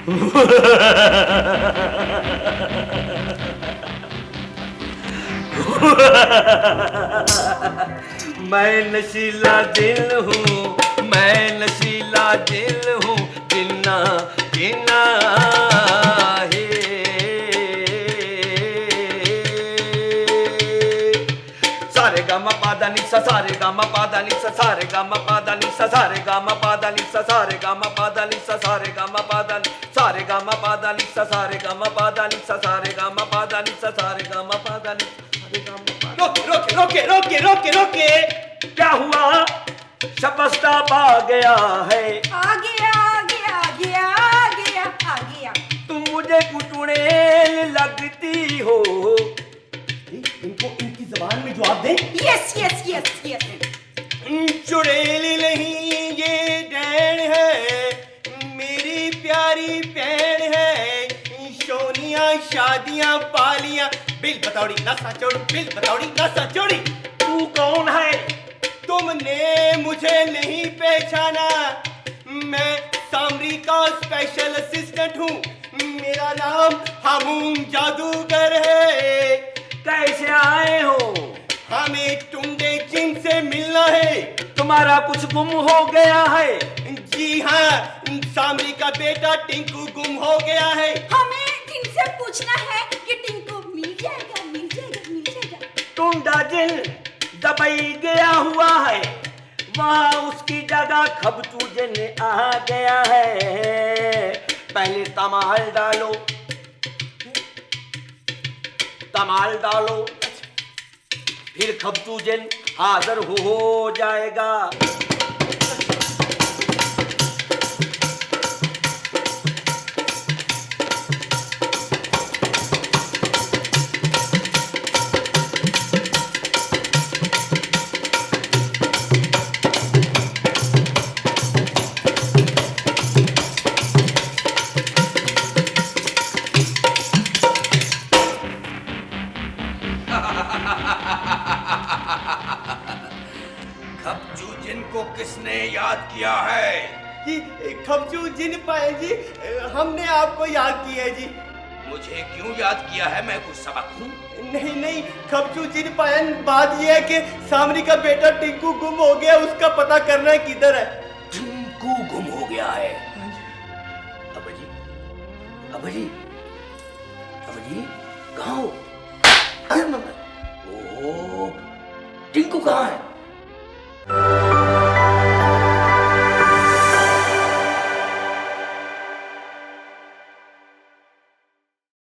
मैं नशीला दिल हूँ, मैं नशीला दिल हूँ, गिनना गिनना है। सारे गा मा पा दा नि सा, सारे गा मा पा दा नि सा, सारे गा मा पा दा नि सा, सारे गा मा पा दा नि सा, सारे गा मा पा दा नि सा, सारे गा मा पा दा नि, सारे गा मा पा दा नि सा, सारे गा मा पा दा नि सा, सारे गा मा पा दा नि सा, सारे गा मा पा दा नि। रोके रोके रोके रोके रोके रोके, क्या हुआ? शबस्ताप आ गया है। आ गया आ गया आ गया आ गया आ गया। तुम मुझे कुटुड़ेल लगती हो। इनको इनकी जबान में जवाब दे। Yes yes yes yes. चुड़ैल नहीं ये डैन है, मेरी प्यारी बहन है। सोनिया शादियां पालियां, बिल बतौड़ी नसा चोड़ी, बिल बतौड़ी नसा चोड़ी। तू कौन है? तुमने मुझे नहीं पहचाना, मैं सामरी का स्पेशल असिस्टेंट हूँ। मेरा नाम हमूम जादूगर है। कैसे आए हो? हमें टुंडे जिन से मिलना है। तुम्हारा कुछ गुम हो गया है? जी हाँ, सामरी का बेटा टिंकू गुम हो गया है। हमें इनसे पूछना है कि टिंकू मिल जाएगा मिल जाएगा मिल जाएगा। टुंडा जिन दबाई गया हुआ है, वहाँ उसकी जगह खबचू जिन आ गया है। पहले तमाल डालो, तमाल डालो, फिर खबचू जिन हाजिर हो जाएगा। खबचू जिन को किसने याद किया है? जी खबचू जिन पाए जी, हमने आपको याद किया है जी। मुझे क्यों याद किया है? मैं कुछ सबक हूँ? नहीं नहीं खबचू जिन पायन, बात यह है कि सामरी का बेटा टिंकू गुम हो गया, उसका पता करना है किधर है। टिंकू गुम हो गया है? अबजी अबजी अबजी कहाँ हो? ओह, टिंकू कहाँ है?